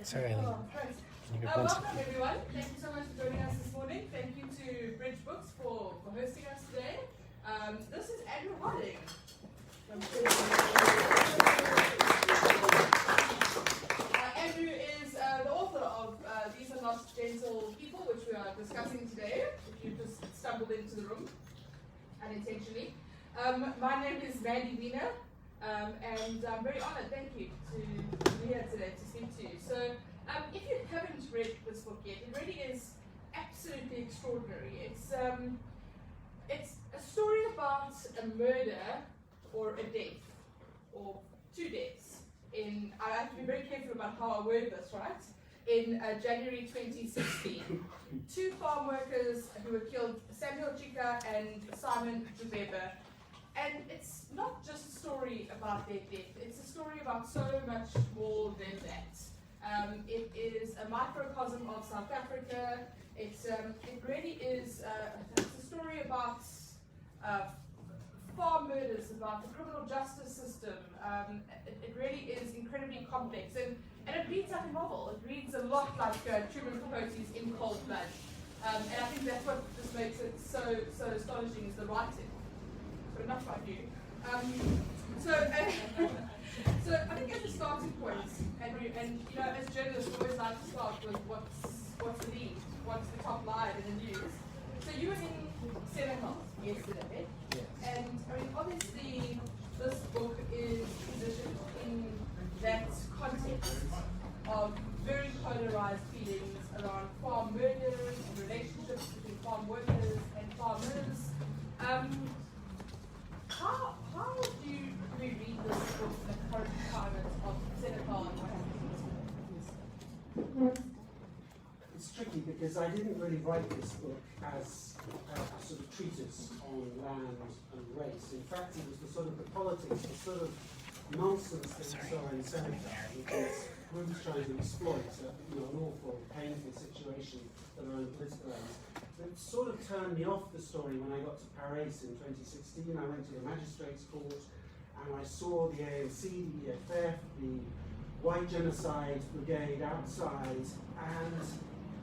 Sorry, Eileen. Welcome everyone. Thank you so much for joining us this morning. Thank you to Bridge Books for hosting us today. This is Andrew Harding. Andrew is the author of These Are Not Gentle People, which we are discussing today, if you just stumbled into the room unintentionally. My name is Mandy Wiener, and I'm very honored, thank you, to be here today to speak to you. So, if you haven't read this book yet, it really is absolutely extraordinary. It's a story about a murder or a death, or two deaths. I have to be very careful about how I word this, right? In January 2016, two farm workers who were killed, Samuel Chika and Simon Jubeba. And it's not just a story about their death, it's a story about so much more than that. It is a microcosm of South Africa. It really is it's a story about farm murders, about the criminal justice system. It really is incredibly complex, and it reads like a novel. It reads a lot like Truman Capote's In Cold Blood. And I think that's what just makes it so astonishing is the writing. But enough about you. So I think as a starting point, Andrew, and you know, as journalists, we always like to start with what's the lead, what's the top line in the news. So you were in Senegal yesterday, Yes. and I mean, obviously, this book is positioned in that context of very polarized feelings around farm murders, relationships between farm workers and farmers. How do you read this book in the current climate of Senegal and what happens? It's tricky because I didn't really write this book as a sort of treatise on land and race. In fact, it was the sort of the politics, the sort of nonsense that we saw in Senegal, which is groups trying to exploit an awful, painful situation for their own political ends. It sort of turned me off the story when I got to Paris in 2016. I went to the magistrates' court and I saw the ANC, the EFF, the White Genocide Brigade outside, and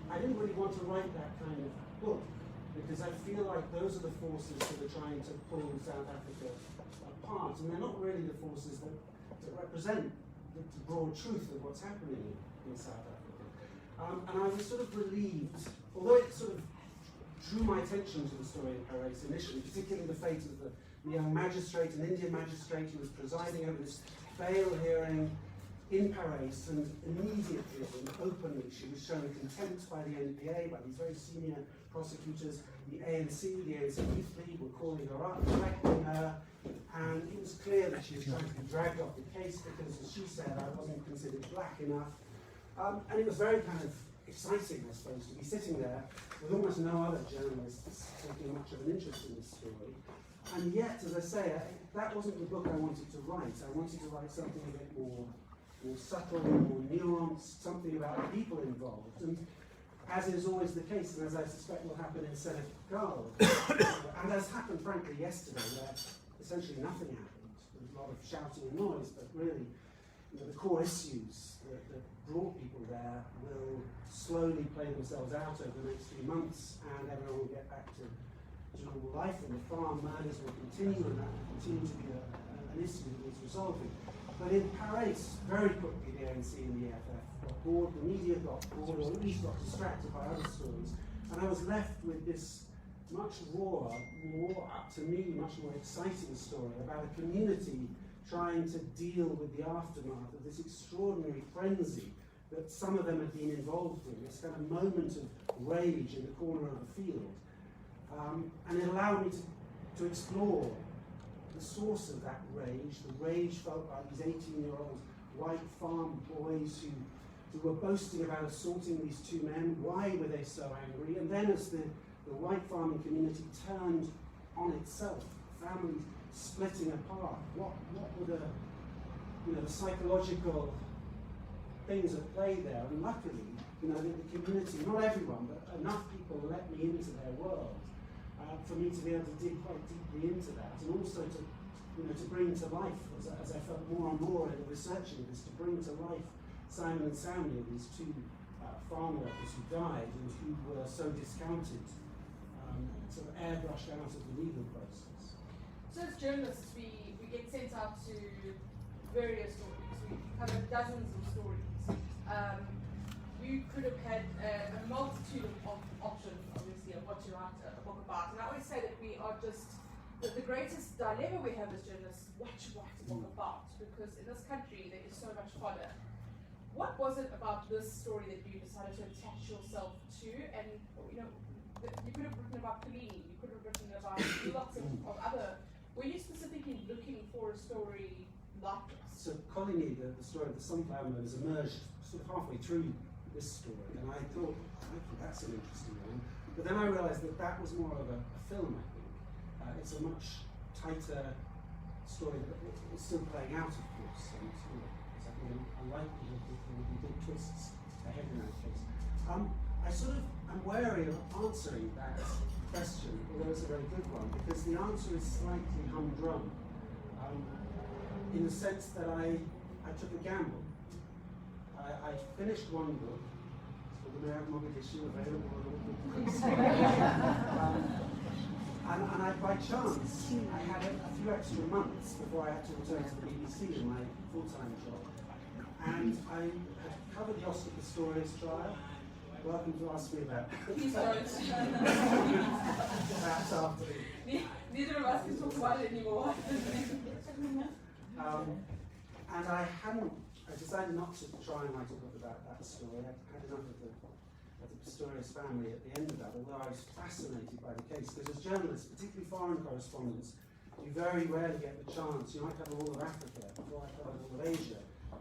I didn't really want to write that kind of book because I feel like those are the forces that are trying to pull South Africa apart, and they're not really the forces that represent the broad truth of what's happening in South Africa. And I was sort of relieved, although it sort of drew my attention to the story in Paris initially, particularly the fate of the young magistrate, an Indian magistrate who was presiding over this bail hearing in Paris, and immediately and openly she was shown contempt by the NPA, by these very senior prosecutors. The ANC Youth League were calling her up, threatening her, and it was clear that she was trying to be dragged off the case because, as she said, I wasn't considered black enough. And it was very kind of exciting, I suppose, to be sitting there with almost no other journalists taking much of an interest in this story. And yet, as I say, that wasn't the book I wanted to write. I wanted to write something a bit more subtle, more nuanced, something about the people involved. And as is always the case, and as I suspect will happen in Senegal, and as happened, frankly, yesterday, where essentially nothing happened. There was a lot of shouting and noise, but really, the core issues that brought people there will slowly play themselves out over the next few months, and everyone will get back to normal life, and the farm murders will continue, and that will continue to be an issue that is resolving. But in Paris, very quickly, the ANC and the EFF got bored, the media got bored, or at least got distracted by other stories, and I was left with this much rawer, to me, much more exciting story about a community trying to deal with the aftermath of this extraordinary frenzy that some of them had been involved in, this kind of moment of rage in the corner of a field. And it allowed me to explore the source of that rage, the rage felt by these 18-year-old white farm boys who were boasting about assaulting these two men. Why were they so angry? And then as the white farming community turned on itself, families splitting apart, what were the psychological things at play there? And luckily, the community, not everyone, but enough people let me into their world for me to be able to dig quite deeply into that, and also to bring to life, as I felt more and more in researching this, to bring to life Simon and Samuel, these two farm workers who died and who were so discounted, sort of airbrushed out of the legal process. So as journalists, we get sent out to various stories. We cover dozens of stories. You could have had a multitude of options, obviously, of what to write a book about. And I always say that we are just, that the greatest dilemma we have as journalists is what to write a book about. Because in this country, there is so much fodder. What was it about this story that you decided to attach yourself to? And, you know, you could have written about Fellini, you could have written about lots of other. Were you specifically looking for a story like this? So Coligny, the story of the sunflower moons, emerged sort of halfway through this story, and I thought, okay, that's an interesting one. But then I realised that that was more of a film, I think. It's a much tighter story that is still playing out, of course. And it's I think unlikely that there will be big twists ahead in that case. I sort of am wary of answering that question, although it's a very good one, because the answer is slightly humdrum. In the sense that I took a gamble. I finished one book, it's called The Mayor of Mogadishu, available on all books. And by chance, I had a few extra months before I had to return to the BBC in my full-time job. And I had covered the Oscar Pistorius trial. Welcome to ask me about Please don't. Perhaps after Neither of us can talk about it anymore. And I decided not to try and write a book about that story. I had enough of the Pistorius family at the end of that, although I was fascinated by the case, because as journalists, particularly foreign correspondents, you very rarely get the chance. You might cover all of Africa before I covered all of Asia.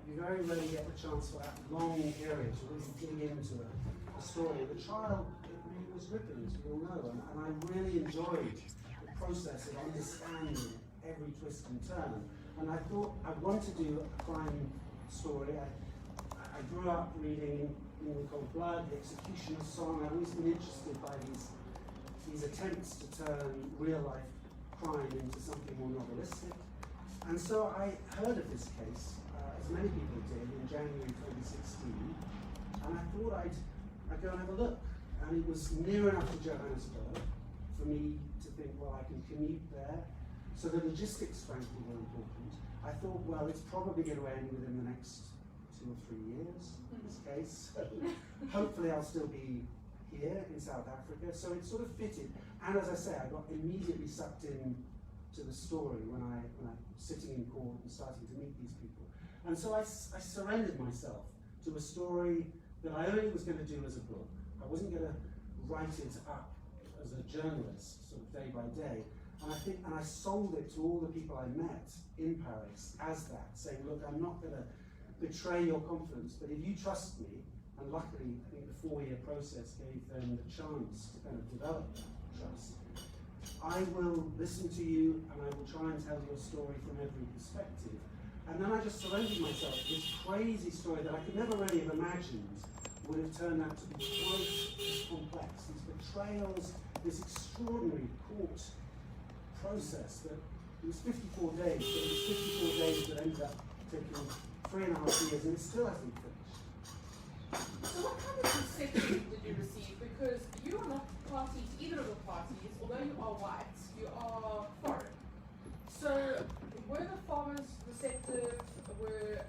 You very rarely get the chance for that long period to really dig into a story. The trial, it really was gripping, as we all know, and I really enjoyed the process of understanding every twist and turn. And I thought I wanted to do a crime story. I grew up reading In the Cold Blood, The Executioner's Song. I've always been interested by these attempts to turn real life crime into something more novelistic. And so I heard of this case, as many people did, in January 2016, and I thought I'd go and have a look. And it was near enough to Johannesburg for me to think, well, I can commute there. So the logistics, frankly, were important. I thought, well, it's probably going to end within the next 2 or 3 years, in this case. So hopefully I'll still be here in South Africa. So it sort of fitted. And as I say, I got immediately sucked in to the story when I was sitting in court and starting to meet these people. And so I surrendered myself to a story that I only was going to do as a book. I wasn't going to write it up as a journalist, sort of day by day. And I sold it to all the people I met in Paris as that, saying, look, I'm not going to betray your confidence, but if you trust me, and luckily I think the 4-year process gave them the chance to kind of develop that trust, I will listen to you and I will try and tell your story from every perspective. And then I just surrendered myself to this crazy story that I could never really have imagined would have turned out to be quite as complex. These betrayals, this extraordinary court process that it was 54 days, but it was 54 days that ended up taking 3.5 years, and it still hasn't finished. So what kind of reception did you receive? Because you are not party to either of the parties, although you are white, you are foreign. So were the farmers receptive? Were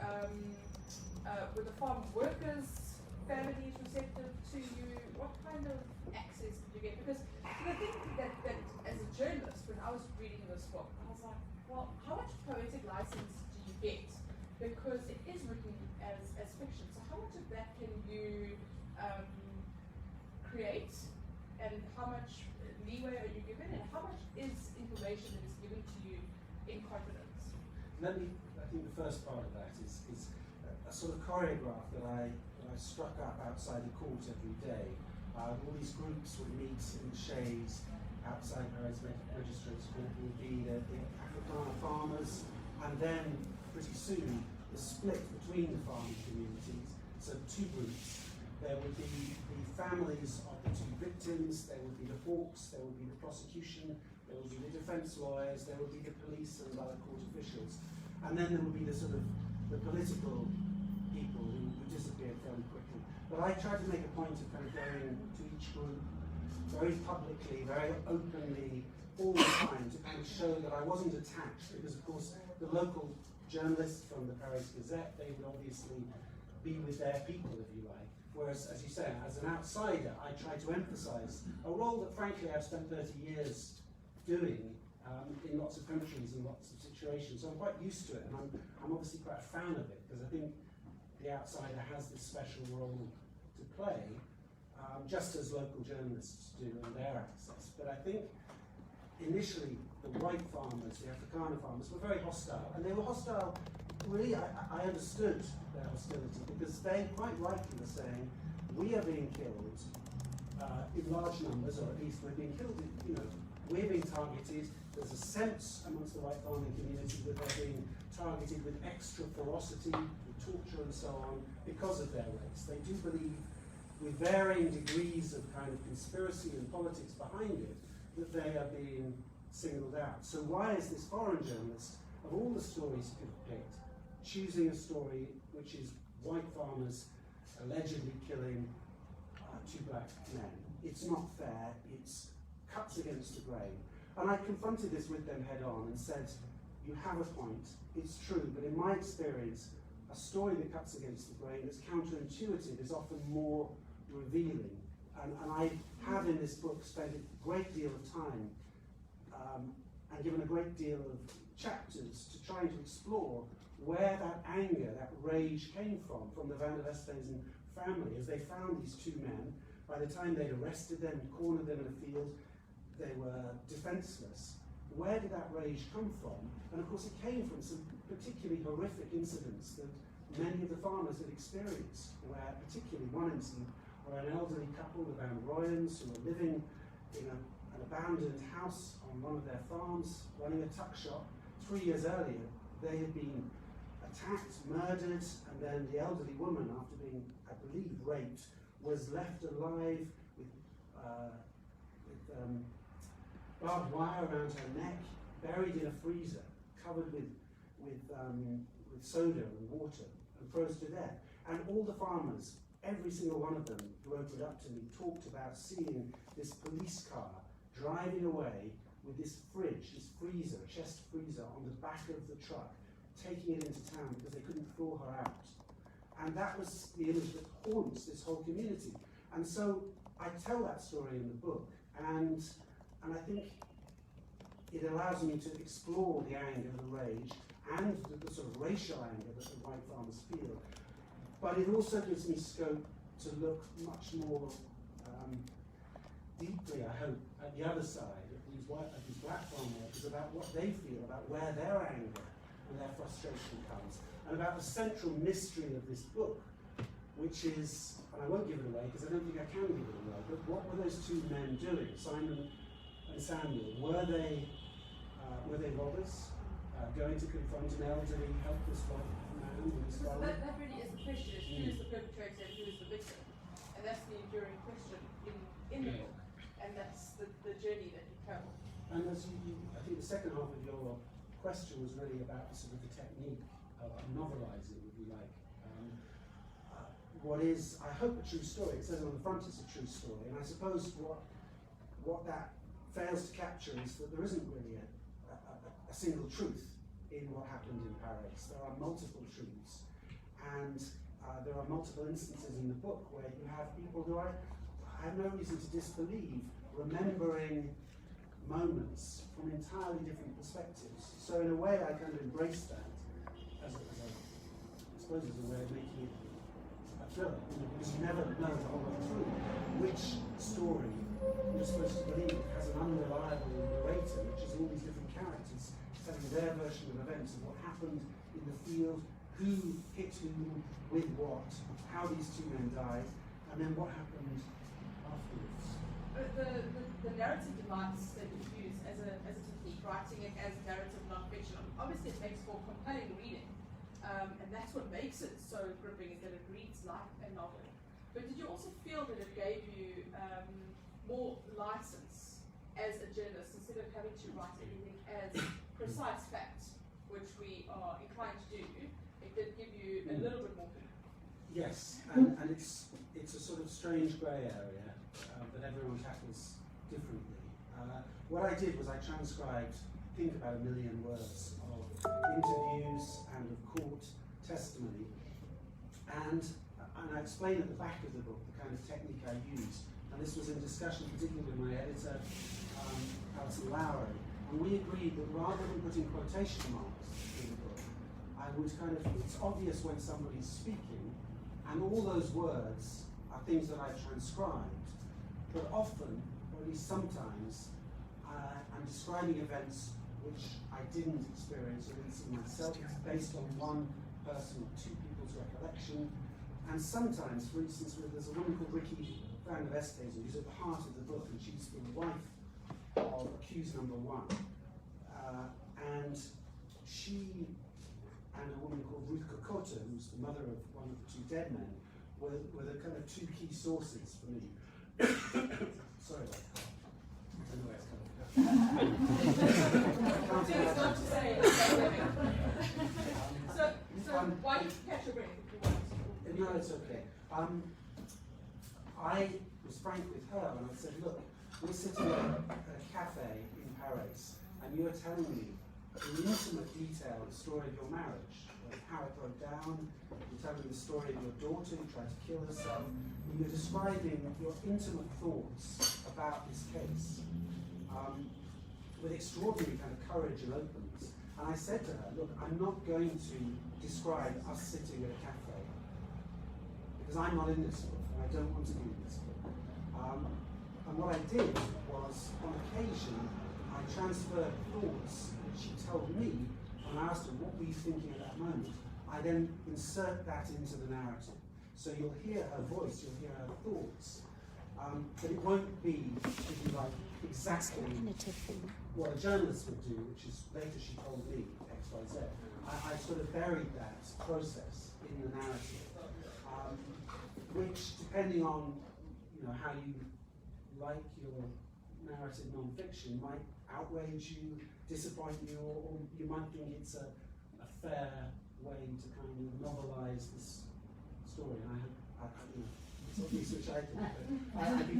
the farm workers' families receptive to you? What kind of access did you get? Because the thing that as a journalist, when I was reading this book, I was like, well, how much poetic license do you get? Because it is written as fiction. So how much of that can you create, and how much leeway are you given, and how much is information that is given to you in confidence? I think the first part of that is a sort of choreograph that I struck up outside the court every day. All these groups would meet in the shades outside Paris Magistrates Court. Would be the Afrikaner farmers, and then pretty soon the split between the farming communities. So 2 groups. There would be the families of the 2 victims, there would be the hawks, there would be the prosecution, there would be the defence lawyers, there would be the police and other court officials. And then there would be the sort of the political people who disappeared fairly quickly. But I tried to make a point of kind of going to each group very publicly, very openly, all the time, to kind of show that I wasn't attached, because of course the local journalists from the Paris Gazette, they would obviously be with their people, if you like. Whereas, as you say, as an outsider, I try to emphasize a role that frankly I've spent 30 years doing in lots of countries and lots of situations. So I'm quite used to it, and I'm obviously quite a fan of it, because I think the outsider has this special role to play, just as local journalists do in their access. But I think initially the white farmers, the Afrikaner farmers, were very hostile, and they were hostile. Really, I understood their hostility, because they quite rightly were saying, we are being killed in large numbers, or at least we're being killed, we're being targeted. There's a sense amongst the white farming community that they're being targeted with extra ferocity, with torture and so on, because of their race. They do believe, with varying degrees of kind of conspiracy and politics behind it, that they are being singled out. So why is this foreign journalist, of all the stories he could have picked, choosing a story which is white farmers allegedly killing two black men? It's not fair, it's cuts against the grain. And I confronted this with them head on and said, you have a point, it's true, but in my experience, a story that cuts against the grain, that's counterintuitive, is often more revealing. And I have in this book spent a great deal of time and given a great deal of chapters to trying to explore where that anger, that rage came from the Van der Westhuizen family, as they found these two men. By the time they'd arrested them and cornered them in a field, they were defenseless. Where did that rage come from? And of course it came from some particularly horrific incidents that many of the farmers had experienced, where particularly one incident where an elderly couple, the Van Royens, who were living in an abandoned house on one of their farms, running a tuck shop, 3 years earlier, they had been attacked, murdered, and then the elderly woman, after being, I believe, raped, was left alive with barbed wire around her neck, buried in a freezer, covered with soda and water, and froze to death. And all the farmers, every single one of them who opened up to me, talked about seeing this police car driving away with this fridge, this freezer, chest freezer, on the back of the truck, taking it into town because they couldn't thaw her out. And that was the image that haunts this whole community. And so I tell that story in the book, and I think it allows me to explore the anger, the rage, and the sort of racial anger that the white farmers feel. But it also gives me scope to look much more deeply, I hope, at the other side, at these black farm workers, about what they feel, about where their anger and their frustration comes, and about the central mystery of this book, which is, and I won't give it away because I don't think I can give it away, but what were those two men doing, Simon and Samuel? Were they robbers, going to confront an elderly, helpless white man with his father? That really is the question, is who is the perpetrator and who is the victim? And that's the enduring question in the book, and that's the journey that you travel. And as I think the second half of your question was really about sort of the technique of novelizing, if you like. What is, I hope, a true story. It says on the front it's a true story, and I suppose what that fails to capture is that there isn't really a single truth in what happened in Paris. There are multiple truths, and there are multiple instances in the book where you have people who I have no reason to disbelieve, remembering moments from entirely different perspectives. So in a way I kind of embrace that as I suppose as a way of making it a thriller, because you never know the whole way through which story you're supposed to believe. It has an unreliable narrator, which is all these different characters telling their version of events of what happened in the field, who hit whom, with what, how these two men died, and then what happened afterwards. The narrative device that you use as a technique, writing it as narrative non-fiction, obviously it makes for compelling reading, and that's what makes it so gripping, is that it reads like a novel. But did you also feel that it gave you more license as a journalist, instead of having to write everything as precise facts, which we are inclined to do? It did give you a little bit more Yes, and it's a sort of strange grey area that everyone tackles differently. What I did was I transcribed, I think, about 1 million words of interviews and of court testimony, and I explain at the back of the book the kind of technique I used. And this was in discussion particularly with my editor, Alison Lowry, and we agreed that rather than putting quotation marks in the book, I would kind of, it's obvious when somebody's speaking, and all those words are things that I've transcribed, but often, or at least sometimes, I'm describing events which I didn't experience or didn't see myself, based on one person or two people's recollection. And sometimes, for instance, there's a woman called Ricky Van of Esthazen, who's at the heart of the book, and she's the wife of accused number 1. And she and a woman called Ruth Kokoto, who's the mother of one of the 2 dead men, were the kind of 2 key sources for me. Sorry about that. I don't know where it's coming So why did you catch your breath if you wanted to? No, it's okay. I was frank with her and I said, look, we're sitting at a cafe in Paris and you're telling me in intimate detail the story of your marriage, how it broke down, you're telling me the story of your daughter who tried to kill herself, and you're describing your intimate thoughts about this case with extraordinary kind of courage and openness. And I said to her, look, I'm not going to describe us sitting at a cafe, because I'm not in this book, and I don't want to be in this book. And what I did was, on occasion, I transferred thoughts that she told me, and I asked her, what were you thinking at that moment? I then insert that into the narrative. So you'll hear her voice, you'll hear her thoughts, but it won't be, if you like, exactly what a journalist would do, which is later she told me, X, Y, Z. I sort of buried that process in the narrative, which, depending on how you like your narrative non-fiction, might outrage you, disappoint you, or you might think it's a fair way to kind of novelize this story. And it's obvious which I think, but I'd be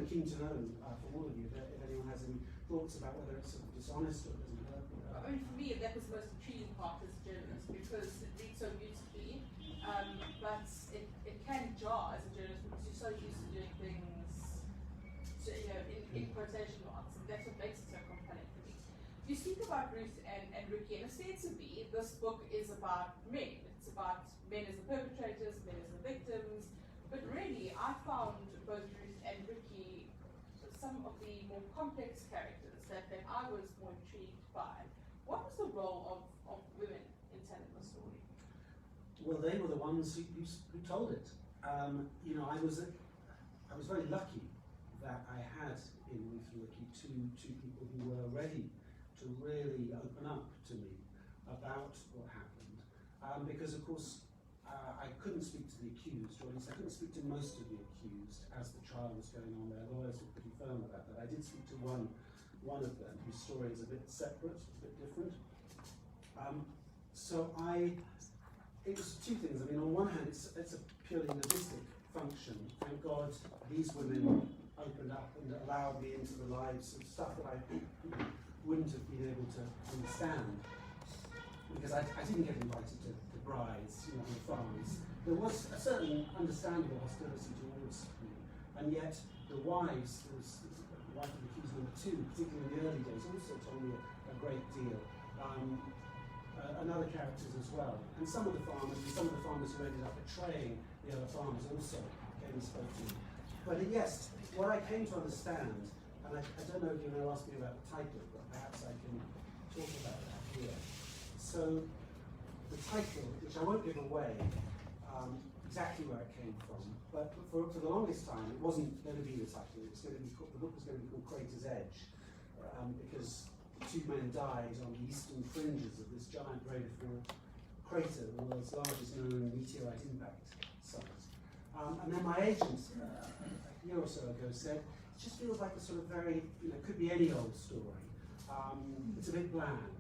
keen to know from all of you if anyone has any thoughts about whether it's sort of dishonest or doesn't work. I mean, for me, that was the most intriguing part as a journalist because it reads so beautifully, but it can jar as a journalist because you're so used to doing things, in quotation marks, and that's what makes it so compelling for me. You speak about Ruth and Ricky, and ostensibly, this book is about men. It's about men as the perpetrators, men as the victims, but really, I found both Ruth and Ricky some of the more complex characters that I was more intrigued by. What was the role of women in telling the story? Well, they were the ones who told it. I was very lucky that I had in Ruth and Ricky two people who were ready to really open up to me about what happened. Because, of course, I couldn't speak to the accused, or at least I couldn't speak to most of the accused as the trial was going on. Their lawyers were pretty firm about that. I did speak to one of them whose story is a bit separate, a bit different. It was 2 things. I mean, on one hand, it's a purely logistic function. Thank God these women opened up and allowed me into the lives of stuff that I wouldn't have been able to understand, because I didn't get invited to brides, on farms. There was a certain understandable hostility towards me, and yet the wives, the wife of accused number 2, particularly in the early days, also told me a great deal. And other characters as well. And some of the farmers who ended up betraying the other farmers also came and spoke to me. But yes, what I came to understand, and I don't know if you're going to ask me about the title, but perhaps I can talk about that here. So, the title, which I won't give away exactly where it came from, but for the longest time it wasn't going to be the title. It was going to be the book was going to be called Crater's Edge, because 2 men died on the eastern fringes of this giant rain-filled crater, the world's largest known meteorite impact site. And then my agent, a year or so ago, said, it just feels like a sort of very, it could be any old story. It's a bit bland.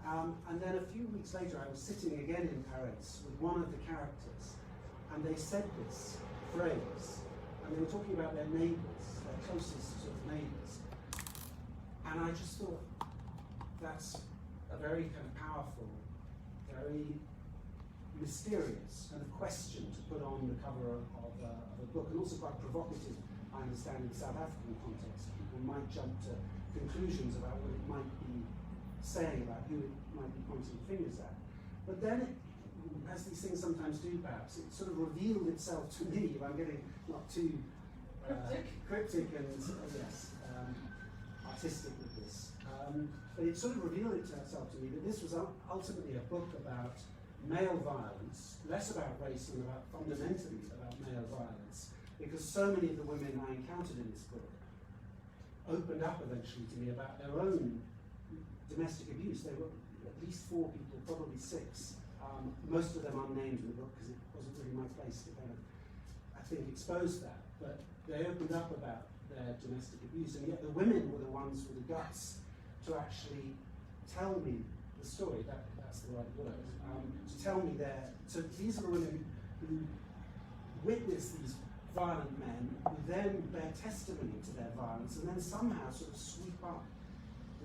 And then a few weeks later, I was sitting again in Paris with one of the characters, And they said this phrase, and they were talking about their neighbours, their closest sort of neighbours. And I just thought, that's a very kind of powerful, very mysterious kind of question to put on the cover of a book, and also quite provocative, I understand, in the South African context. People might jump to conclusions about what it might be saying, about who it might be pointing fingers at. But then, as these things sometimes do perhaps, it sort of revealed itself to me, if I'm getting not too cryptic and, artistic with this. But it sort of revealed itself to me that this was ultimately a book about male violence, less about race than about fundamentally about male violence, because so many of the women I encountered in this book opened up eventually to me about their own domestic abuse. There were at least 4 people, probably 6. Most of them unnamed in the book because it wasn't really my place to kind of, I think, expose that. But they opened up about their domestic abuse, and yet the women were the ones with the guts to actually tell me the story. That's the right word. To tell me so these are the women who witness these violent men, who then bear testimony to their violence, and then somehow sort of sweep up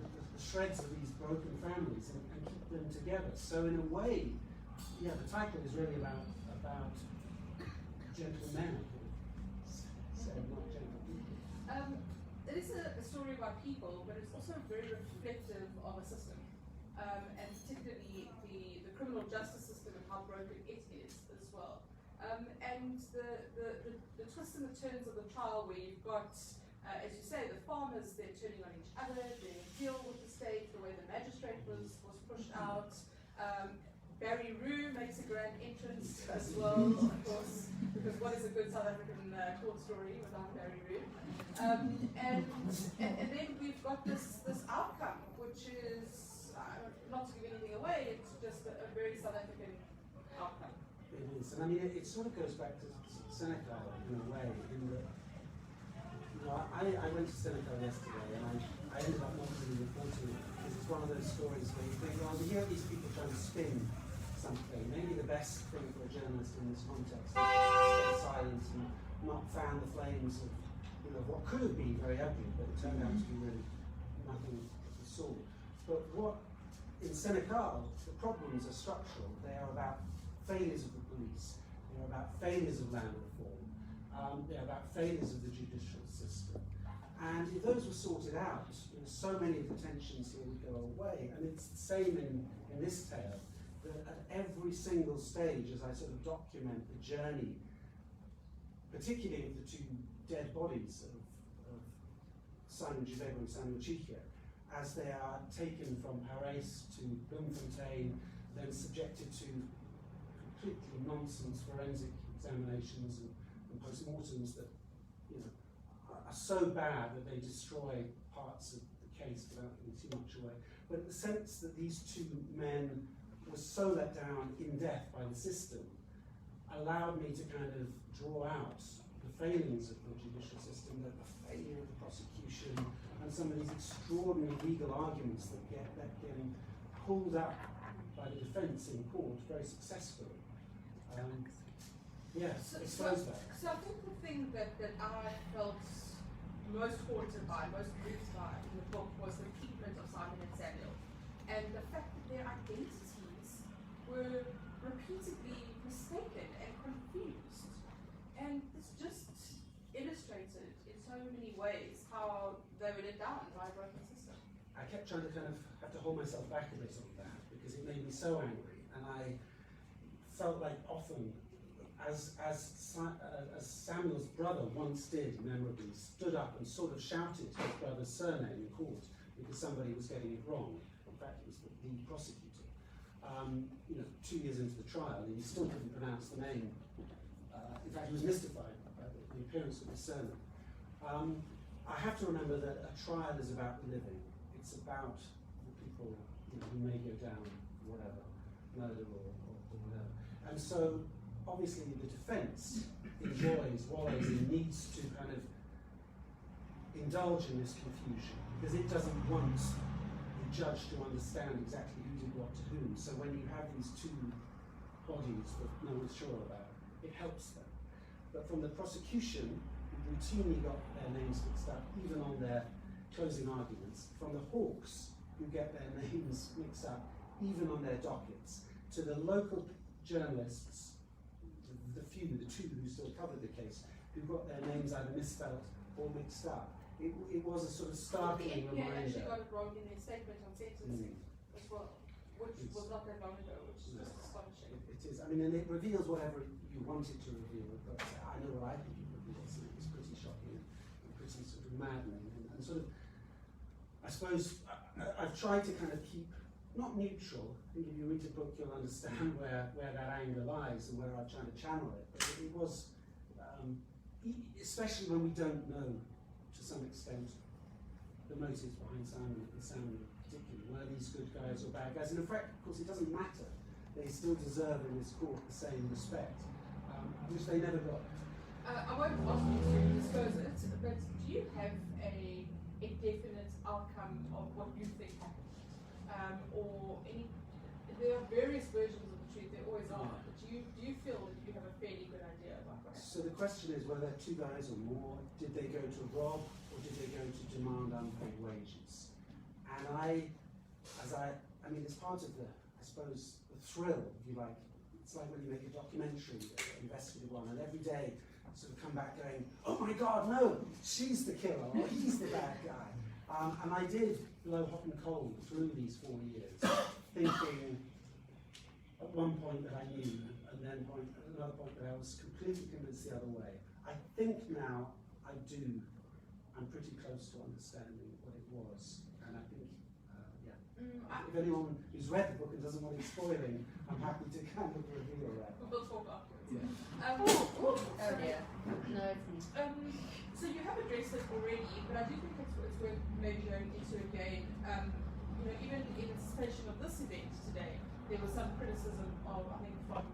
the shreds of these broken families and keep them together. So in a way, yeah, the title is really about gentle men, so not gentle people. It is a story about people, but it's also very reflective of a system, and particularly the criminal justice system and how broken it is as well. And the twists and the turns of the trial, where you've got, as you say, the farmers, they're turning on each other, they deal with the state, the way the magistrate was pushed out. Barry Roo makes a grand entrance as well, of course, because what is a good South African court story without Barry Roo? And then we've got this outcome, which is, not to give anything away, it's just a very South African outcome. It is, and I mean, it sort of goes back to Seneca in a way, in that, I went to Seneca yesterday, and I ended up not really reporting it, because it's one of those stories where you think, well, we hear these people trying to spin something. Maybe the best thing for a journalist in this context is to stay silent and not fan the flames of what could have been very ugly, but it turned out to be really nothing of the sort. But what, in Senegal, the problems are structural. They are about failures of the police. They are about failures of land reform. They are about failures of the judicial system. And if those were sorted out, so many of the tensions here would go away. And it's the same in this tale, that at every single stage, as I sort of document the journey, particularly of the 2 dead bodies of Simon Jibego and Simon Chikia, as they are taken from Paris to Bloemfontein, then subjected to completely nonsense forensic examinations and postmortems that are so bad that they destroy parts of the case without giving too much away. But the sense that these 2 men were so let down in death by the system allowed me to kind of draw out the failings of the judicial system, the failure of the prosecution, and some of these extraordinary legal arguments that getting pulled up by the defence in court very successfully. So I think the thing that I felt most haunted by, most moved by in the book was the treatment of Simon and Samuel, and the fact that their identities were repeatedly mistaken and confused. And this just illustrated in so many ways how they were let down by a broken system. I kept trying to kind of have to hold myself back a bit on that, because it made me so angry, and I felt like often, as Samuel's brother once did memorably, stood up and sort of shouted his brother's surname in court because somebody was getting it wrong. In fact, it was the prosecutor. 2 years into the trial, and he still couldn't pronounce the name. In fact, he was mystified by the appearance of his surname. I have to remember that a trial is about the living. It's about the people who may go down, whatever, murder or whatever. And so, obviously, the defence wallows and needs to kind of indulge in this confusion, because it doesn't want the judge to understand exactly who did what to whom. So when you have these 2 bodies that no one's sure about, it helps them. But from the prosecution, who routinely got their names mixed up, even on their closing arguments, from the hawks, who get their names mixed up, even on their dockets, to the local journalists, the two who still covered the case, who got their names either misspelled or mixed up. It was a sort of startling the reminder. actually got it wrong in their statement on sentencing as well, which was not that long ago, which is just astonishing. It is. I mean, and it reveals whatever you want it to reveal, but I know what I think it reveals, and it was pretty shocking and pretty sort of maddening. And sort of, I suppose, I've tried to kind of keep, not neutral. I think if you read the book, you'll understand where that anger lies and where I've tried to channel it. But it was, especially when we don't know, to some extent, the motives behind Simon and Simon particularly. Were these good guys or bad guys? And in fact, of course, it doesn't matter. They still deserve in this court the same respect, which they never got. I won't ask you to disclose it, but do you have a definite outcome of what you think happened? Or any? There are various versions of the truth, there always are, but do you feel that you have a fairly good idea about what happened? So the question is, were there two guys or more? Did they go to rob, or did they go to demand unpaid wages? And I mean, it's part of the, I suppose, the thrill, if you like. It's like when you make a documentary, an investigative one, and every day sort of come back going, oh my God, no, she's the killer, or he's the bad guy. And I did blow hot and cold through these 4 years, thinking at one point that I knew, and then at another point that I was completely convinced the other way. I think now I do. I'm pretty close to understanding what it was, and I think, if anyone who's read the book and doesn't want it spoiling, I'm happy to kind of reveal that. We'll talk afterwards. Yeah. Oh dear. No, it's not. So you have addressed it already, but I do think it's worth maybe going into again. Even in anticipation of this event today, there was some criticism of, I think, from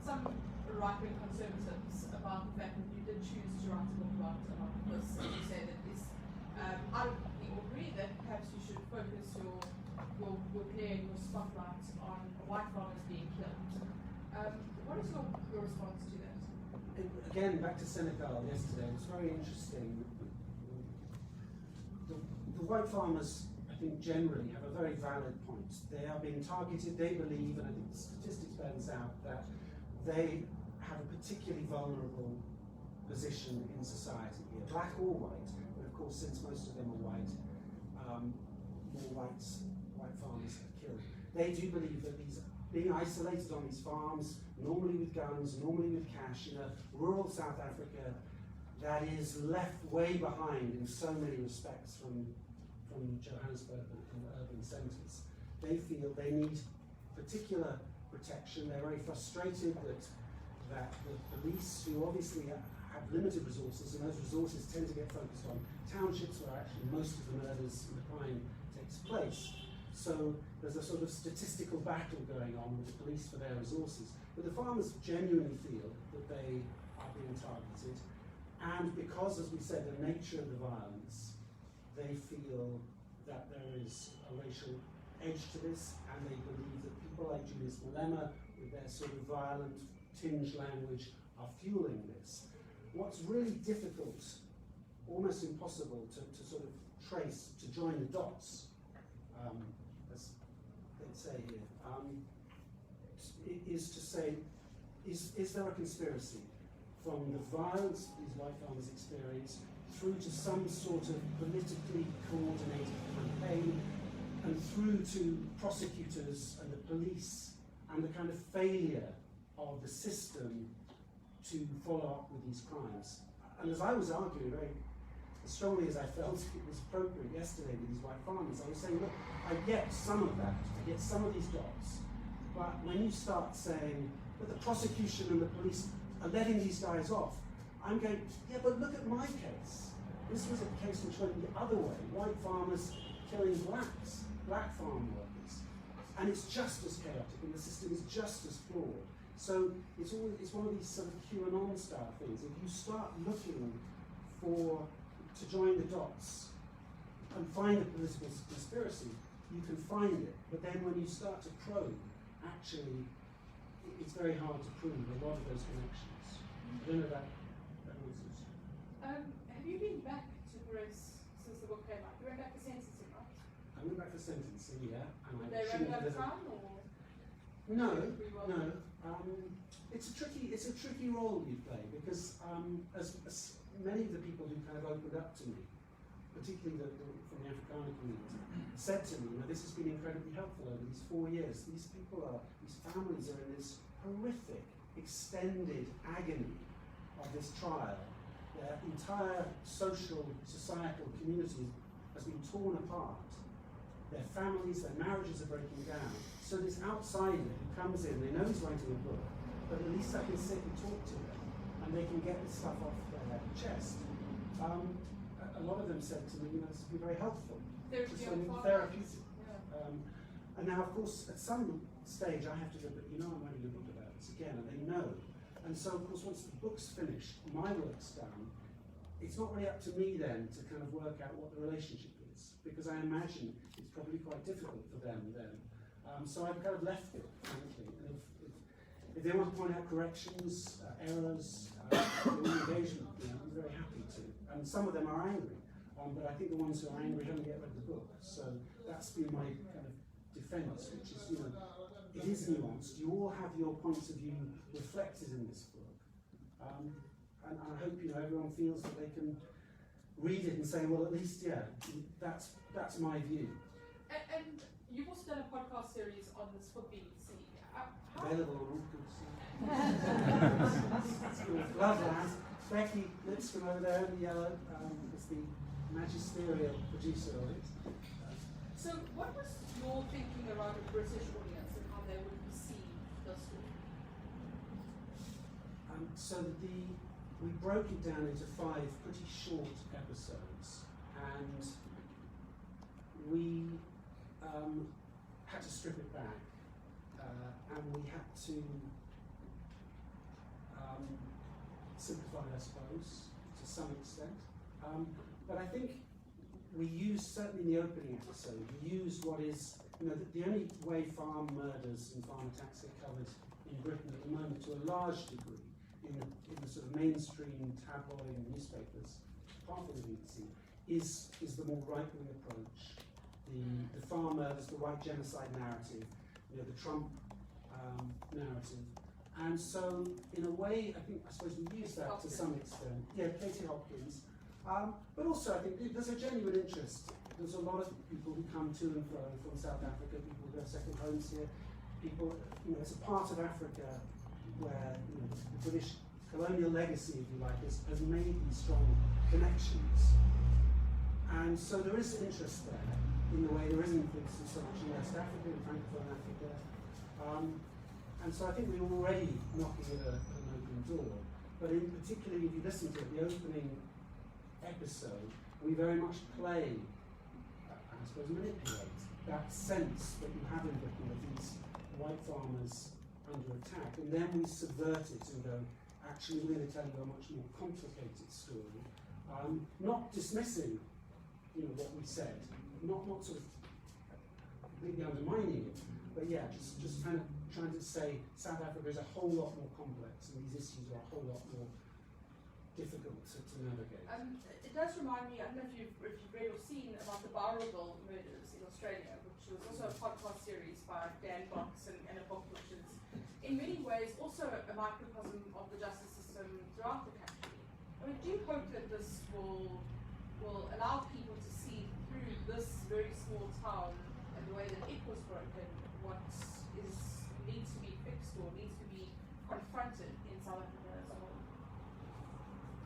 some right-wing conservatives about the fact that you did choose to write a book about this, and you say that this, I don't think or agree that perhaps you should focus your play and your spotlight on white farmers being killed. What is your response to that? Again, back to Senegal yesterday, it was very interesting. The white farmers, I think, generally have a very valid point. They are being targeted, they believe, and I think the statistics bears out, that they have a particularly vulnerable position in society here, black or white, but of course, since most of them are white, more white farmers are killed. They do believe that these being isolated on these farms, normally with guns, normally with cash, in a rural South Africa that is left way behind in so many respects from Johannesburg and urban centres. They feel they need particular protection. They're very frustrated that the police, who obviously have limited resources, and those resources tend to get focused on townships where actually most of the murders and the crime takes place. So there's a sort of statistical battle going on with the police for their resources. But the farmers genuinely feel that they are being targeted. And because, as we said, the nature of the violence, they feel that there is a racial edge to this, and they believe that people like Julius Malema, with their sort of violent, tinged language, are fueling this. What's really difficult, almost impossible to sort of trace, to join the dots, as they'd say here, is to say, is there a conspiracy from the violence these white farmers experience through to some sort of politically coordinated campaign, and through to prosecutors and the police and the kind of failure of the system to follow up with these crimes. And as I was arguing very as strongly as I felt it was appropriate yesterday with these white farmers, I was saying, look, I get some of that, I get some of these dots, but when you start saying that the prosecution and the police are letting these guys off, I'm going, yeah, but look at my case. This was a case which went the other way, white farmers killing blacks, black farm workers. And it's just as chaotic, and the system is just as flawed. So it's one of these sort of QAnon style things. If you start looking to join the dots and find a political conspiracy, you can find it. But then when you start to probe, actually, it's very hard to prove a lot of those connections. I don't know that answers. Have you been back to Paris since the book came out? You went back for sentencing, right? I went back for sentencing, yeah. And Did they run out of time, or? No. It's a tricky role you play because as many of the people who kind of opened up to me, particularly from the Afrikaner community, said to me, this has been incredibly helpful over these 4 years. These families are in this horrific, extended agony of this trial. Their entire social, societal community has been torn apart. Their families, their marriages are breaking down. So this outsider who comes in, they know he's writing a book, but at least I can sit and talk to them, and they can get this stuff off their chest. A lot of them said to me, this has been very helpful. Therapeutic. Yeah. And now, of course, at some stage I have to go, but I'm writing a book about this again, and they know. And so, of course, once the book's finished, my work's done, it's not really up to me then to kind of work out what the relationship is, because I imagine it's probably quite difficult for them then. So I've kind of left it, frankly. And if they want to point out corrections, errors, engagement, I'm very happy to. And some of them are angry, but I think the ones who are angry haven't yet read the book. So that's been my kind of defence, which is, it is nuanced. You all have your points of view reflected in this book. And I hope everyone feels that they can read it and say, well, at least, that's my view. And you've also done a podcast series on this for BBC. Available on all good. Love that. Becky Lipscomb over there in the yellow is the magisterial producer of it. So what was your thinking around a British audience and how they would perceive the story? So we broke it down into 5 pretty short episodes, and we had to strip it back, and we had to simplify it, I suppose, to some extent. But I think we used, certainly in the opening episode, we used what is, the only way farm murders and farm attacks get covered in Britain at the moment, to a large degree, in the sort of mainstream tabloid newspapers, apart from the BBC, is the more right-wing approach. The farm murders, the white genocide narrative, the Trump narrative. And so, in a way, I suppose we use that to some extent. Yeah, Katie Hopkins. But also, I think there's a genuine interest. There's a lot of people who come to and fro from South Africa, people who have second homes here. People, it's a part of Africa where the British colonial legacy, if you like, has made these strong connections. And so there is interest there, in the way there isn't, for instance, so much in West Africa, in Francophone Africa. And so I think we're already knocking at an open door. But in particularly, if you listen to it, the opening episode, we very much play, I suppose, manipulate that sense that you have in Britain of these white farmers under attack. And then we subvert it and go, actually, we're going to tell you a much more complicated story. Not dismissing, what we said, not sort of completely undermining it, but yeah, just kind of trying to say South Africa is a whole lot more complex, and these issues are a whole lot more difficult to navigate. It does remind me, I don't know if you've read or seen about the Bowraville murders in Australia, which was also a podcast series by Dan Box and a book which is in many ways also a microcosm of the justice system throughout the country. Do you hope that this will allow people to see through this very small town and the way that it was broken, what needs to be fixed or needs to be confronted in South Africa as a whole?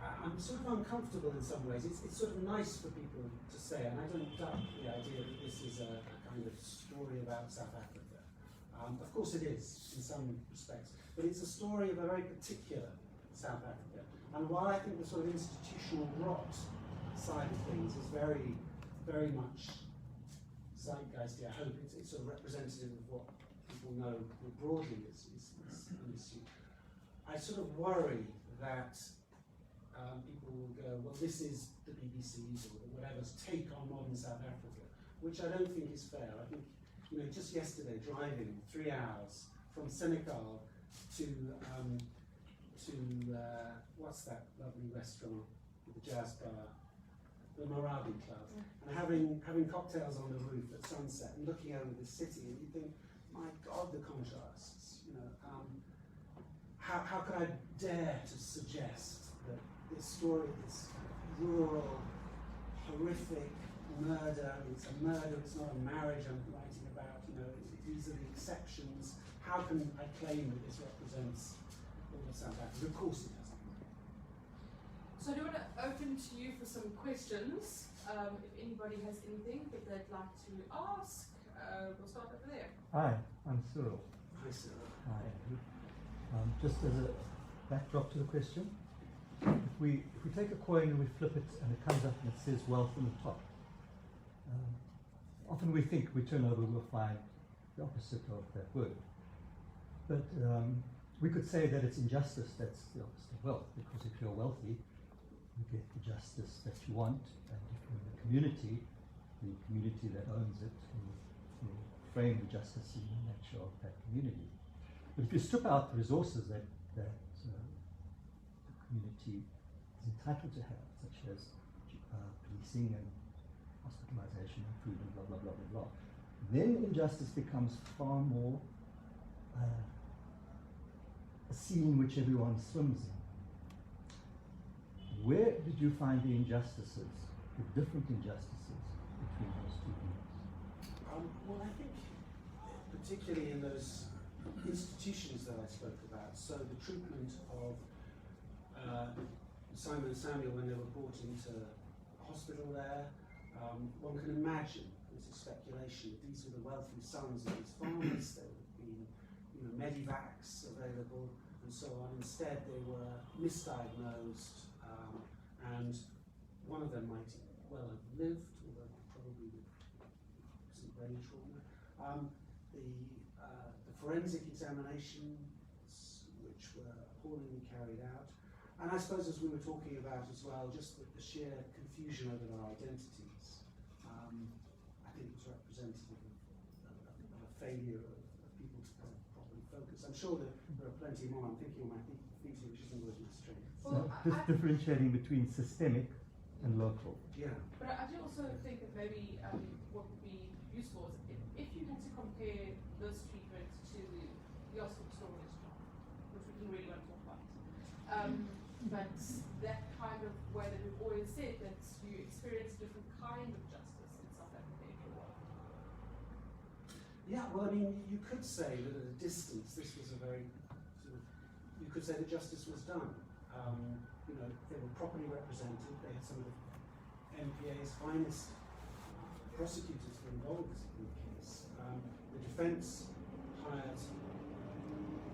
I'm sort of uncomfortable in some ways. It's sort of nice for people to say, and I don't doubt the idea that this is a kind of story about South Africa. Of course it is, in some respects, but it's a story of a very particular South Africa. And while I think the sort of institutional rot side of things is very, very much zeitgeisty, I hope it's sort of representative of what people know more broadly is an issue. I sort of worry that people will go, well, this is the BBC's or whatever's take on modern South Africa, which I don't think is fair. I think, just yesterday, driving 3 hours from Senegal what's that lovely restaurant with the jazz bar, the Moravi Club, and having cocktails on the roof at sunset and looking over the city, and you think, my God, the contrasts. You know, how could I dare to suggest that this story, this rural, horrific murder, it's a murder, it's not a marriage I'm writing about, you know, these are the exceptions. How can I claim that this represents all of South Africa? Of course it doesn't. So I do want to open to you for some questions. If anybody has anything that they'd like to ask, we'll start over there. Hi, I'm Cyril. Hi, Cyril. Hi, Andrew. Just as a backdrop to the question, if we take a coin and we flip it and it comes up and it says wealth on the top, often we think we turn over we'll find the opposite of that word. But we could say that it's injustice that's the opposite of wealth, because if you're wealthy, you get the justice that you want, and if you're in the community that owns it will frame the justice in the nature of that community. But if you strip out the resources that the community is entitled to have, such as policing and hospitalization and food and blah, blah, blah, blah, blah, then injustice becomes far more a sea in which everyone swims in. Where did you find the injustices, the different injustices between those two groups? Well, I think particularly in those institutions that I spoke about, so the treatment of Simon and Samuel when they were brought into a hospital there, one can imagine, this is speculation, that these were the wealthy sons of these farmers. There would have been, you know, medivacs available and so on. Instead, they were misdiagnosed, and one of them might well have lived, although probably with some brain trauma. The forensic examinations, which were appallingly carried out, and I suppose, as we were talking about as well, just the sheer confusion over their identities, I think was representative of a failure of people to kind of properly focus. I'm sure that there are plenty more. I'm thinking on my feet, which isn't always my strength. Well, just differentiating between systemic and local. Yeah. But I do also think that maybe what would be useful is if you had to compare this treatment to the Oscar Pistorius trial, which we didn't really want to talk about. But that kind of way that we've always said that you experience a different kind of justice in South Africa if you're white. Yeah, well, I mean, you could say that at a distance, this was a very sort of, you could say that justice was done. You know, they were properly represented. They had some of the MPA's finest prosecutors were involved in the case. The defence hired,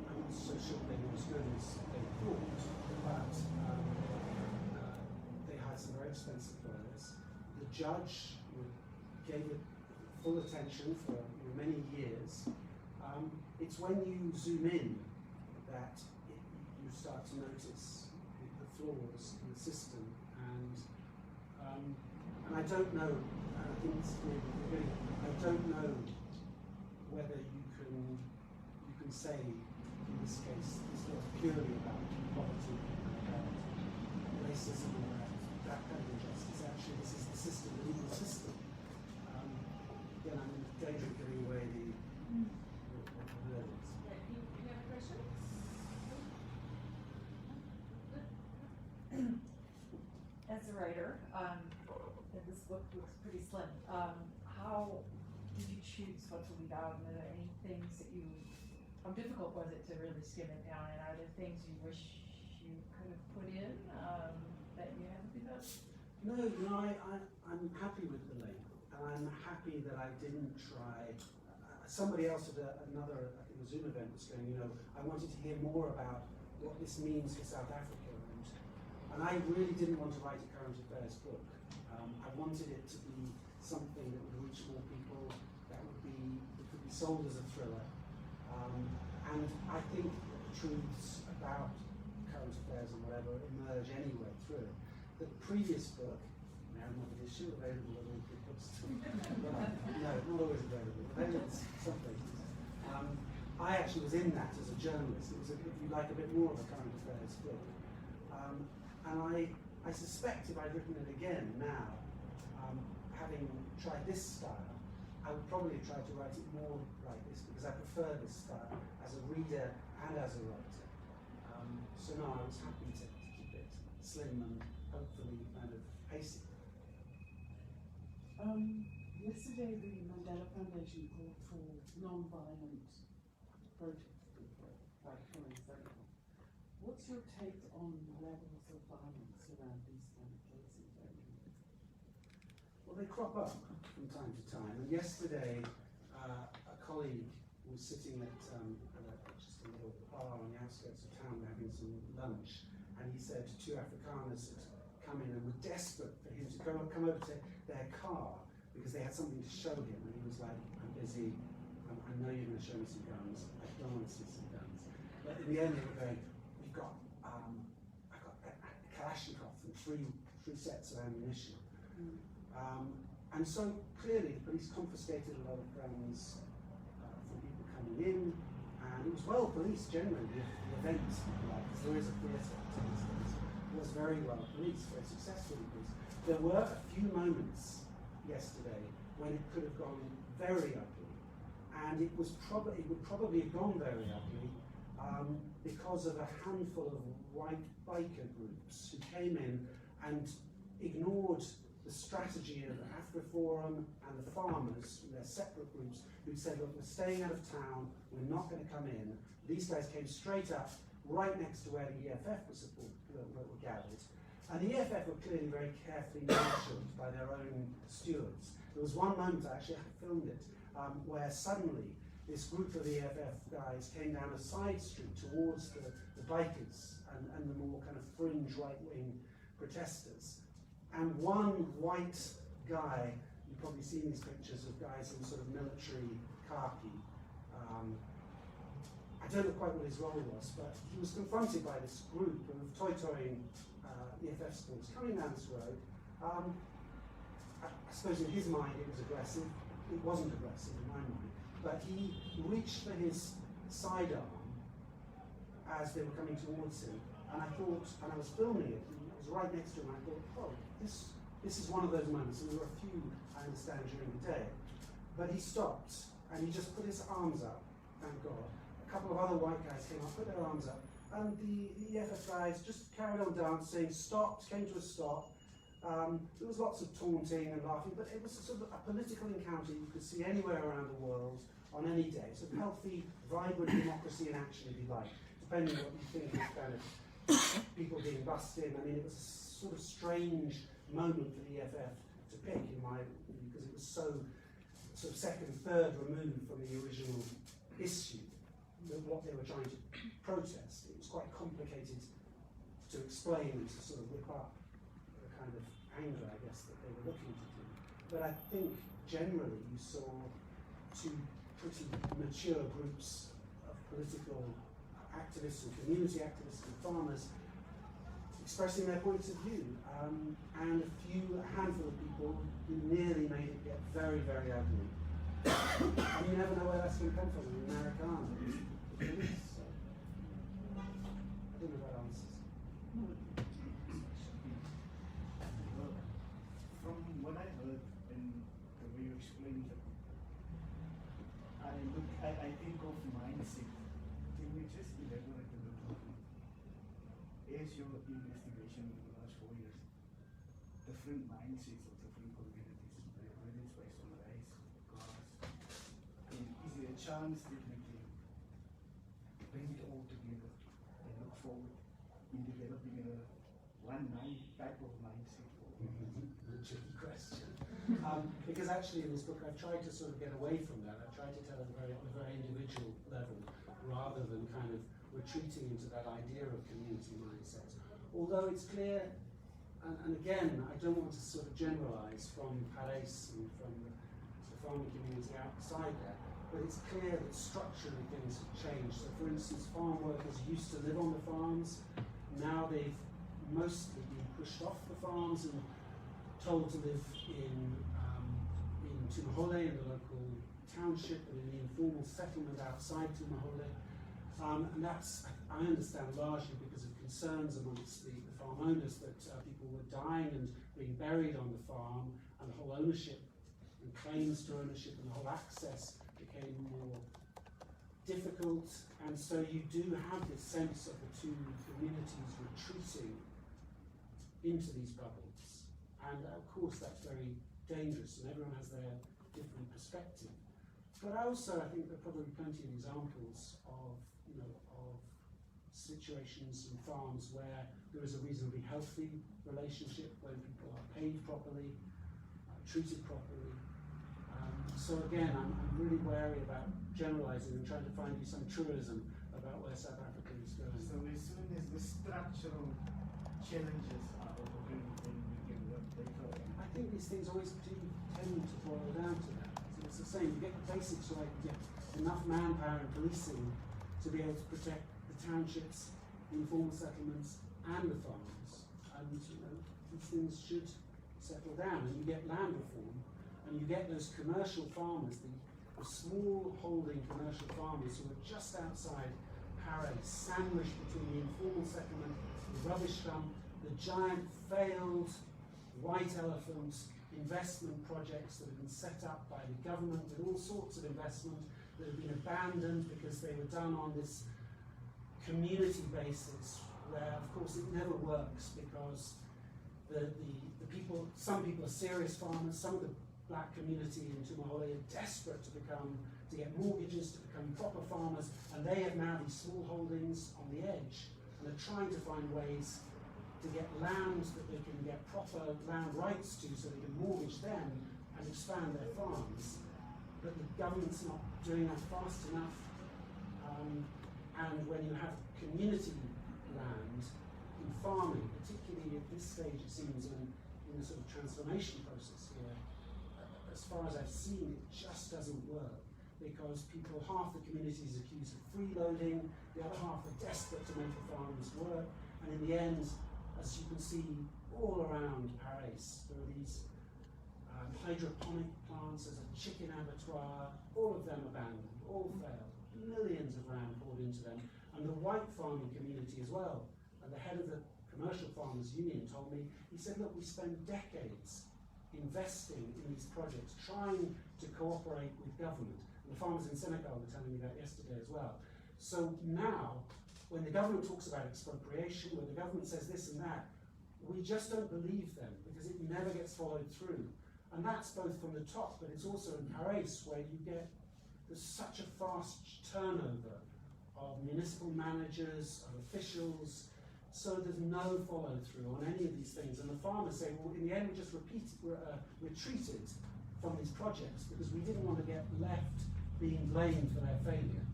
I'm not so sure they were as good as they thought, but they hired some very expensive lawyers. The judge gave it full attention for many years. It's when you zoom in that you start to notice the flaws in the system, and I don't know. I think it's really, I don't know whether you can say in this case it's not purely about poverty, about racism, or that kind of injustice. Actually, this is the system, the legal system. Again, I'm in danger of giving away the verdicts. Any other questions? As a writer, and this book looks pretty slim, how did you choose what to leave out? And are there any things that how difficult was it to really skim it down? And are there things you wish you could have put in that you haven't been able to? No, I'm happy with the length, and I'm happy that I didn't try. Somebody else at another, I think, a Zoom event was going, you know, I wanted to hear more about what this means for South Africa, and I really didn't want to write a current affairs book. I wanted it to be something that would reach more people, that could be sold as a thriller, and I think that the truths about current affairs and whatever emerge anyway through it. The previous book, now not an issue, available at all good books. No, not always available. Available some places. I actually was in that as a journalist. It was, if you like, a bit more of a current affairs book. And I suspect if I'd written it again now, having tried this style, I would probably try to write it more like this because I prefer this style as a reader and as a writer. So no, I was happy to keep it slim and hopefully kind of pacey. Yesterday, the Mandela Foundation called for non-violent protest, like for example. What's your take on levels of violence around these kind of cases? Well, they crop up from time to time. And yesterday, a colleague was sitting at just a little bar on the outskirts of town having some lunch, and he said two Afrikaners had come in and were desperate for him to come over to their car because they had something to show him, and he was like, "I'm busy. I know you're going to show me some guns. I don't want to see some guns." But in the end, they were going, "We've got I've got a Kalashnikov and three sets of ammunition." And so clearly the police confiscated a lot of guns from people coming in, and it was well policed generally. The event, because there is a theatre to these things, was very well policed, very successfully policed. There were a few moments yesterday when it could have gone very ugly, and it would probably have gone very ugly because of a handful of white biker groups who came in and ignored the strategy of the AfriForum and the farmers, their separate groups, who said, "Look, we're staying out of town, we're not going to come in." These guys came straight up, right next to where the EFF were gathered. And the EFF were clearly very carefully marshalled by their own stewards. There was one moment, I actually filmed it, where suddenly this group of EFF guys came down a side street towards the bikers and the more kind of fringe right-wing protesters. And one white guy, you've probably seen these pictures of guys in sort of military khaki. I don't know quite what his role was, but he was confronted by this group of toy-toying EFF schools coming down this road. I suppose in his mind it was aggressive. It wasn't aggressive in my mind. But he reached for his sidearm as they were coming towards him. And I thought, and I was filming it, and I was right next to him, and I thought, oh, this is one of those moments. And there were a few, I understand, during the day. But he stopped, and he just put his arms up, thank God. A couple of other white guys came up, put their arms up, and the EFF guys just carried on dancing, stopped, came to a stop. There was lots of taunting and laughing, but it was a sort of a political encounter you could see anywhere around the world on any day. So healthy, vibrant democracy in action, if you like, depending on what you think of kind of people being bussed in. I mean, it was a sort of strange moment for the EFF to pick, in my view, because it was so sort of second, third removed from the original issue, what they were trying to protest. It was quite complicated to explain and to sort of whip up the kind of anger, I guess, that they were looking to do. But I think generally you saw two pretty mature groups of political activists and community activists and farmers expressing their points of view, and a handful of people who nearly made it get very, very ugly. And you never know where that's going to come from, in Americana, the police. So. I don't know if that answers. From what I heard and the way you explained it, I think of mindset. Can we just elaborate a little? As your investigation in the last 4 years, different mindsets of different communities, whether it's based on race, class, and is there a chance that we can bring it all together and look forward in developing one type of mindset? A tricky question. Because actually in this book I've tried to sort of get away from that. I've tried to tell it on a very individual level rather than kind of retreating into that idea of community mindset. Although it's clear, and again, I don't want to sort of generalize from Paris and from the farming community outside there, but it's clear that structurally things have changed. So for instance, farm workers used to live on the farms. Now they've mostly been pushed off the farms and told to live in Tumahole, in the local township and in the informal settlement outside Tumahole. And that's, I understand, largely because of concerns amongst the farm owners that people were dying and being buried on the farm, and the whole ownership and claims to ownership and the whole access became more difficult. And so you do have this sense of the two communities retreating into these bubbles. And of course that's very dangerous, and everyone has their different perspective. But also I think there are probably plenty of examples of situations and farms where there is a reasonably healthy relationship, where people are paid properly, treated properly. So again, I'm really wary about generalizing and trying to find you some truism about where South Africa is going. So as soon as the structural challenges are overcome, then we can work better. I think these things always do tend to boil down to that. So it's the same, you get the basics right, you get enough manpower and policing to be able to protect the townships, the informal settlements, and the farms. And these things should settle down, and you get land reform, and you get those commercial farmers, the small holding commercial farmers who are just outside Paris, sandwiched between the informal settlement, the rubbish dump, the giant failed white elephant investment projects that have been set up by the government with all sorts of investment that have been abandoned because they were done on this community basis, where of course it never works because the people, some people are serious farmers, some of the black community in Tumahole are desperate to get mortgages, to become proper farmers, and they have now these small holdings on the edge and are trying to find ways to get land that they can get proper land rights to so they can mortgage them and expand their farms. But the government's not doing that fast enough. And when you have community land in farming, particularly at this stage it seems in the sort of transformation process here, as far as I've seen, it just doesn't work, because people, half the community is accused of freeloading, the other half are desperate to make the farms work, and in the end, as you can see all around Paris, there are these hydroponic plants, there's a chicken abattoir, all of them abandoned, all failed, millions of rand poured into them, and the white farming community as well. And the head of the Commercial Farmers Union told me, he said, look, we spend decades investing in these projects, trying to cooperate with government. And the farmers in Senegal were telling me that yesterday as well. So now, when the government talks about expropriation, when the government says this and that, we just don't believe them because it never gets followed through. And that's both from the top, but it's also in Paris where there's such a fast turnover of municipal managers, of officials, so there's no follow through on any of these things. And the farmers say, well, in the end we just retreated from these projects because we didn't want to get left being blamed for their failure.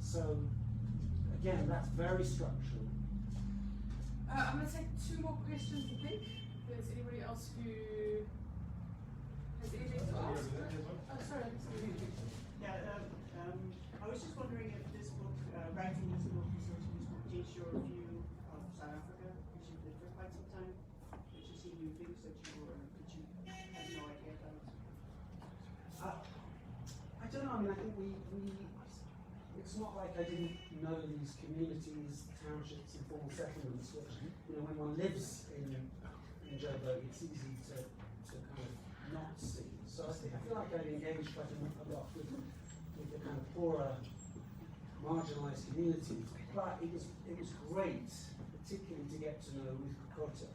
So again, that's very structural. I'm going to take two more questions, I think. If there's anybody else who has anything to ask? Oh, sorry. Yeah, I was just wondering if this book, writing this book, essentially would change your view of South Africa, which you've lived for quite some time, which you see new things that you had no idea about. I don't know, I mean, I think it's not like I didn't know these communities, townships, informal settlements, which, when one lives in Joburg, it's easy to kind of not see. So I feel like I'd engaged quite a lot with the kind of poorer, marginalised communities. But it was great, particularly to get to know Ruth Kokota,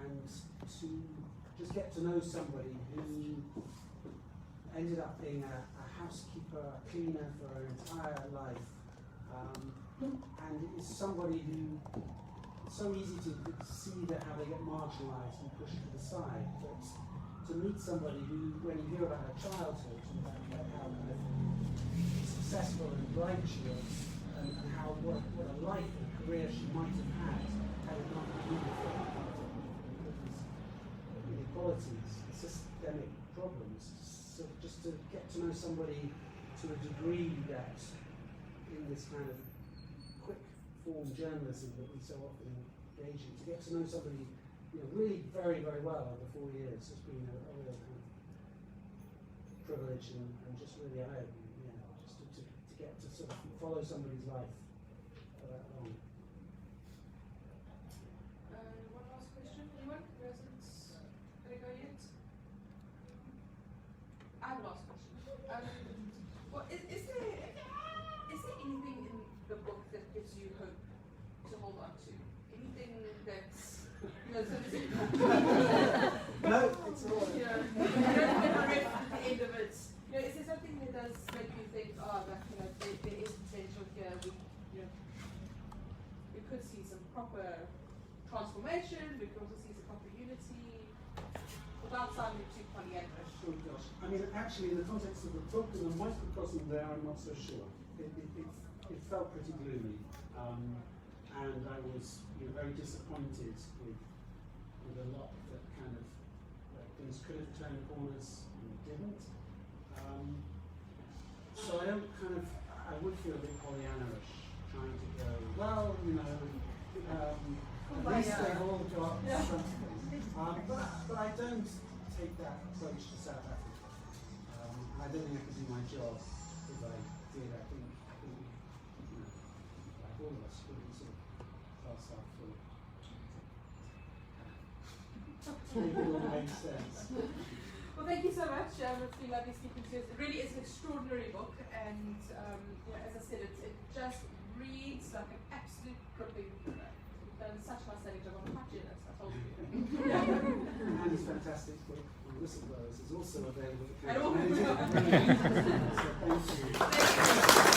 and to just get to know somebody who ended up being a housekeeper, a cleaner for her entire life, and is somebody who, it's so easy to see how they get marginalised and pushed to the side, but to meet somebody who, when you hear about her childhood and about how kind of successful and bright she was, and how what a life and career she might have had it not been for these inequalities, systemic problems. So just to get to know somebody to a degree that in this kind of quick form journalism that we so often engage in, to get to know somebody really very, very well over 4 years has been a real kind of privilege and just really eye-opening, just to get to sort of follow somebody's life for that long. One last question, anyone? Who hasn't got to go yet? I have a last question. Well, is there anything in the book that gives you hope to hold on to? Anything that's, so to speak, No, it's all you don't never read the end of it. Is there something that does make you think, there is potential here, we could see some proper transformation, we could also see some proper unity, without sounding too Pollyannish. Oh gosh. I mean, actually, in the context of the book and the microcosm there, I'm not so sure. It felt pretty gloomy, and I was very disappointed with a lot that kind of things could have turned corners and didn't. So I don't I would feel a bit Pollyanna-ish, trying to go, well, at least they've all got something. But I don't take that approach to South Africa. I don't think I could do my job if I did. I think like all of us, would be sort of glass half full. It all makes sense. Well, thank you so much. It's been lovely speaking to you. It really is an extraordinary book, and as I said, it just reads like an absolute gripping thriller. You've done such a nice job. I'm quite jealous, I told you. And his fantastic book on whistleblowers is also available at And all- Thank you. Thank you.